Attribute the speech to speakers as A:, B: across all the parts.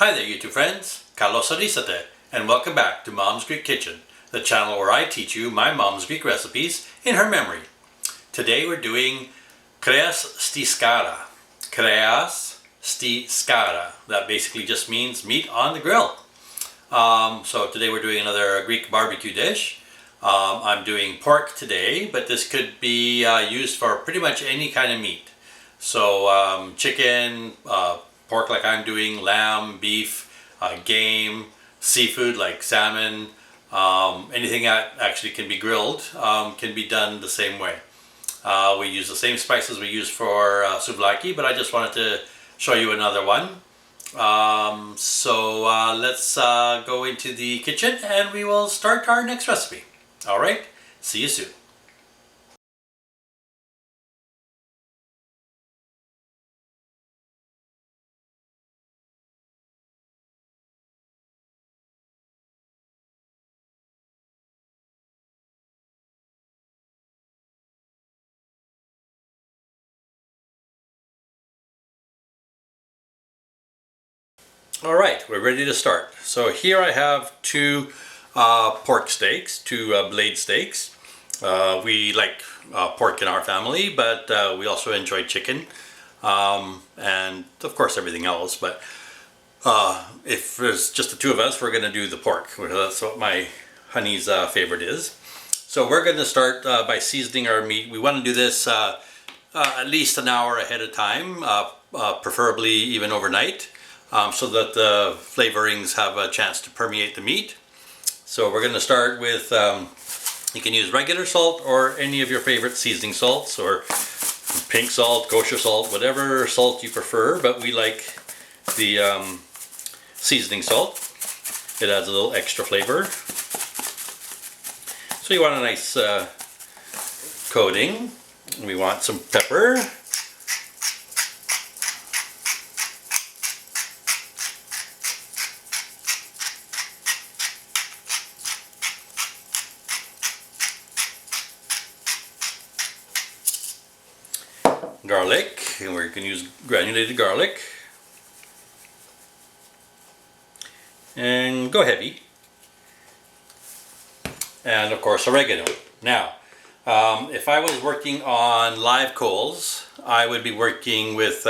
A: Hi there YouTube friends, Carlos Arisate, and welcome back to Mom's Greek Kitchen, the channel where I teach you my mom's Greek recipes in her memory. Today we're doing Kreas sti Skara. Kreas sti Skara. That basically just means meat on the grill. So today we're doing another Greek barbecue dish. I'm doing pork today, but this could be used for pretty much any kind of meat. So chicken, pork like I'm doing, lamb, beef, game, seafood like salmon, anything that actually can be grilled can be done the same way. We use the same spices we use for souvlaki, but I just wanted to show you another one. So let's go into the kitchen and we will start our next recipe. Alright, see you soon. Alright, we're ready to start. So here I have two pork steaks, two blade steaks. We like pork in our family, but we also enjoy chicken and of course everything else. But if there's just the two of us, we're going to do the pork. That's what my honey's favorite is. So we're going to start by seasoning our meat. We want to do this at least an hour ahead of time, preferably even overnight. So that the flavorings have a chance to permeate the meat. So we're going to start with, you can use regular salt or any of your favorite seasoning salts, or pink salt, kosher salt, whatever salt you prefer, but we like the seasoning salt. It adds a little extra flavor. So you want a nice coating. We want some pepper. Garlic, and we're going to use granulated garlic, and go heavy, and of course oregano. Now if I was working on live coals, I would be working with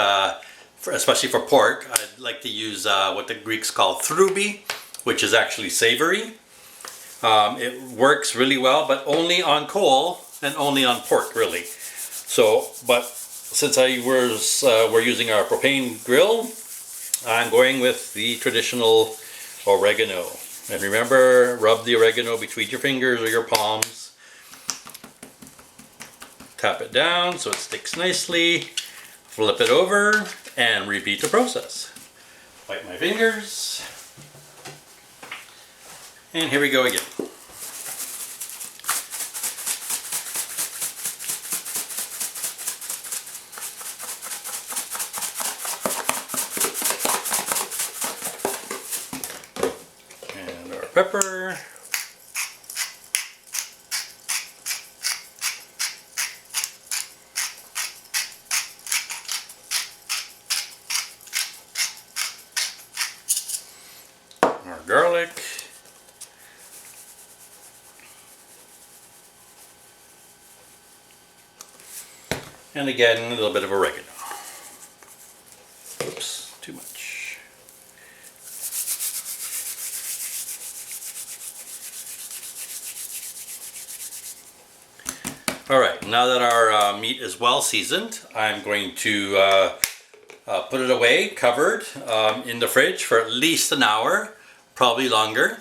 A: especially for pork, I'd like to use what the Greeks call throubi, which is actually savory. It works really well, but only on coal and only on pork really. So but since we're using our propane grill, I'm going with the traditional oregano. And remember, rub the oregano between your fingers or your palms. Tap it down so it sticks nicely. Flip it over and repeat the process. Wipe my fingers. And here we go again. Pepper, our garlic, and again a little bit of oregano. Oops, too much. Alright, now that our meat is well seasoned, I'm going to put it away, covered, in the fridge for at least an hour, probably longer.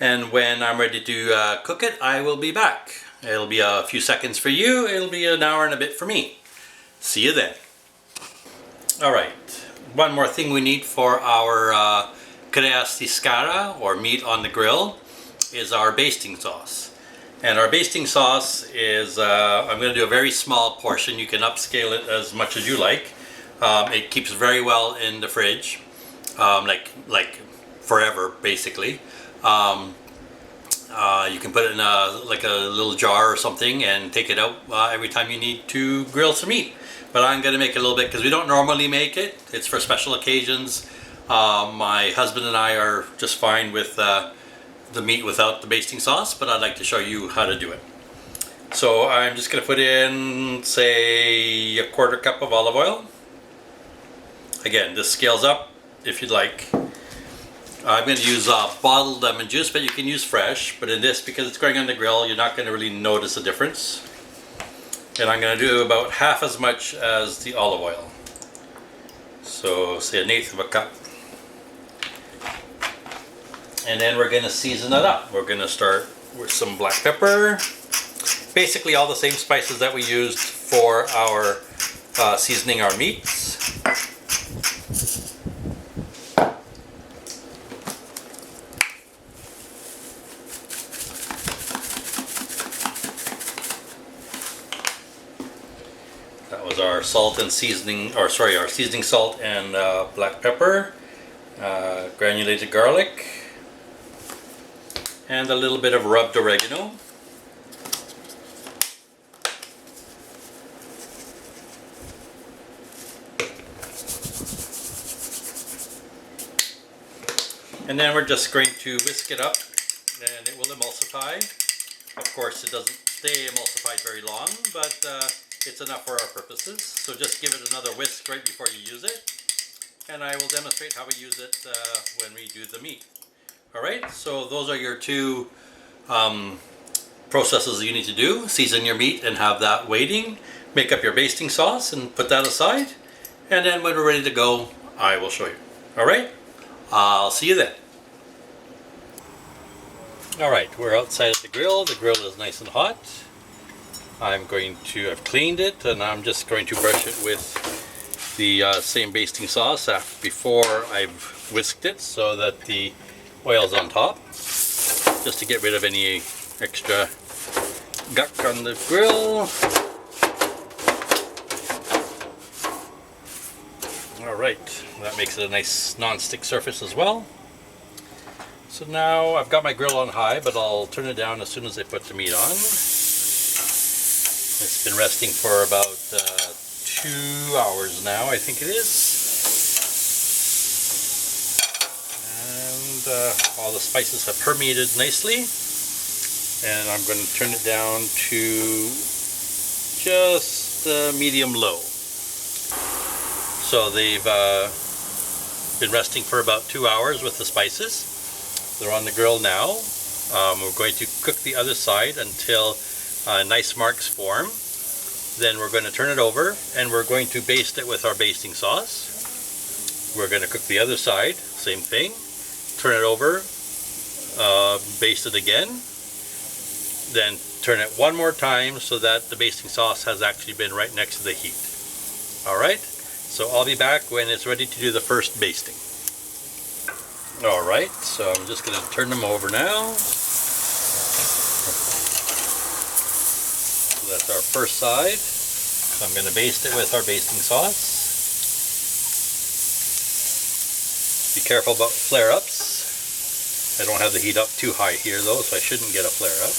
A: And when I'm ready to cook it, I will be back. It'll be a few seconds for you, it'll be an hour and a bit for me. See you then. Alright, one more thing we need for our Kreas sti Skara, or meat on the grill, is our basting sauce. And our basting sauce is, I'm going to do a very small portion. You can upscale it as much as you like. It keeps very well in the fridge, like forever basically. You can put it in a little jar or something and take it out every time you need to grill some meat. But I'm going to make it a little bit because we don't normally make it. It's for special occasions. My husband and I are just fine with the meat without the basting sauce, but I'd like to show you how to do it. So I'm just going to put in, say, a quarter cup of olive oil. Again, this scales up if you'd like. I'm going to use bottled lemon juice, but you can use fresh. But in this, because it's going on the grill, you're not going to really notice a difference. And I'm going to do about half as much as the olive oil. So say 1/8 of a cup. And then we're going to season it up. We're going to start with some black pepper. Basically all the same spices that we used for our seasoning our meats. That was our salt and seasoning, or sorry, our seasoning salt and black pepper, granulated garlic, and a little bit of rubbed oregano. And then we're just going to whisk it up and it will emulsify. Of course it doesn't stay emulsified very long, but it's enough for our purposes. So just give it another whisk right before you use it. And I will demonstrate how we use it when we do the meat. Alright, so those are your two processes you need to do. Season your meat and have that waiting. Make up your basting sauce and put that aside. And then when we're ready to go, I will show you. Alright? I'll see you then. Alright, we're outside at the grill. The grill is nice and hot. I've cleaned it and I'm just going to brush it with the same basting sauce before I've whisked it so that the oil's on top. Just to get rid of any extra gunk on the grill. Alright, that makes it a nice non-stick surface as well. So now I've got my grill on high, but I'll turn it down as soon as I put the meat on. It's been resting for about 2 hours now, I think it is. And all the spices have permeated nicely. And I'm going to turn it down to just medium-low. So they've been resting for about 2 hours with the spices. They're on the grill now. We're going to cook the other side until nice marks form. Then we're going to turn it over and we're going to baste it with our basting sauce. We're going to cook the other side, same thing. Turn it over, baste it again. Then turn it one more time so that the basting sauce has actually been right next to the heat. Alright, so I'll be back when it's ready to do the first basting. Alright, so I'm just going to turn them over now. So that's our first side. So I'm going to baste it with our basting sauce. Be careful about flare-ups. I don't have the heat up too high here though, so I shouldn't get a flare-up.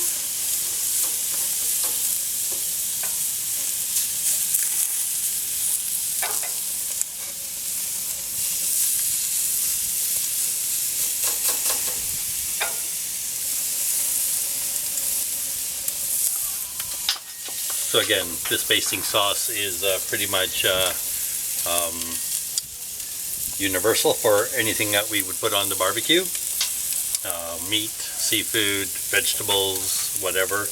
A: So again, this basting sauce is pretty much universal for anything that we would put on the barbecue. Meat, seafood, vegetables, whatever.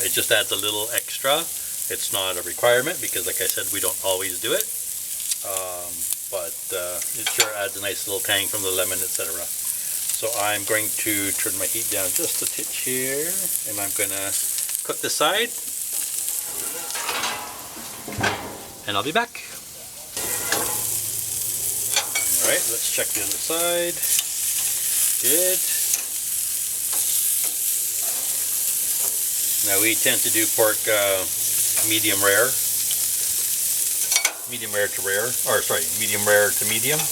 A: It just adds a little extra. It's not a requirement because, like I said, we don't always do it. But it sure adds a nice little tang from the lemon, etc. So I'm going to turn my heat down just a titch here, and I'm going to cook this side. And I'll be back. Alright, let's check the other side. Good. Now we tend to do pork medium rare. Medium rare to rare. Or sorry, medium rare to medium.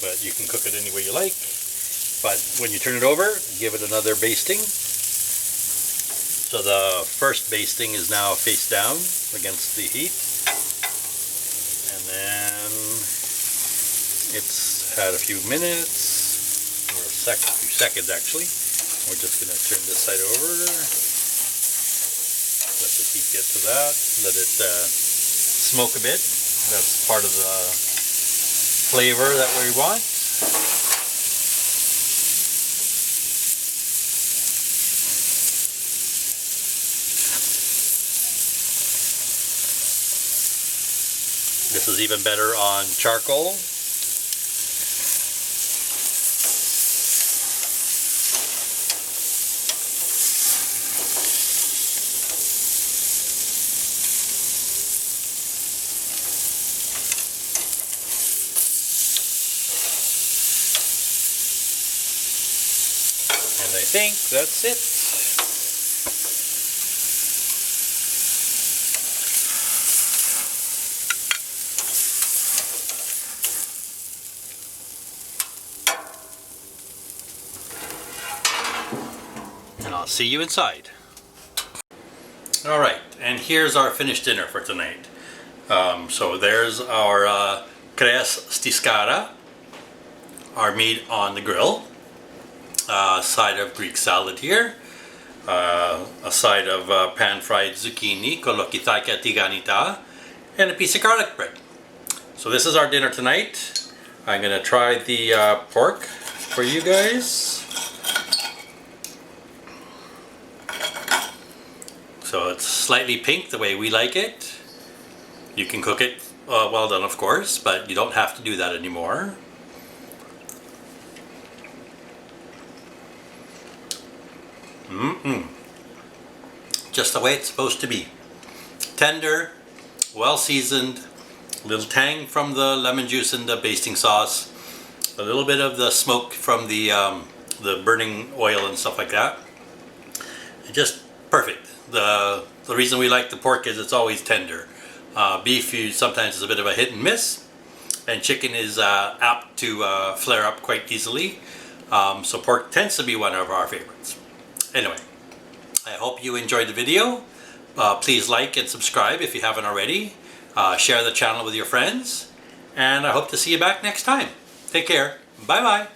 A: But you can cook it any way you like. But when you turn it over, give it another basting. So the first basting is now face down against the heat. And then it's had a few minutes, or a few seconds actually. We're just going to turn this side over. Let the heat get to that. Let it smoke a bit. That's part of the flavor that we want. This is even better on charcoal. And I think that's it. And I'll see you inside. Alright, and here's our finished dinner for tonight. So there's our Kreas Skara, our meat on the grill. A side of Greek salad here. A side of pan-fried zucchini, kolokitaka tiganita, and a piece of garlic bread. So this is our dinner tonight. I'm going to try the pork for you guys. So it's slightly pink the way we like it. You can cook it well done, of course, but you don't have to do that anymore. Just the way it's supposed to be. Tender, well seasoned, a little tang from the lemon juice and the basting sauce, a little bit of the smoke from the burning oil and stuff like that. Just perfect. The reason we like the pork is it's always tender. Beef sometimes is a bit of a hit and miss, and chicken is apt to flare up quite easily. So pork tends to be one of our favorites. Anyway, I hope you enjoyed the video. Please like and subscribe if you haven't already. Share the channel with your friends, and I hope to see you back next time. Take care. Bye bye.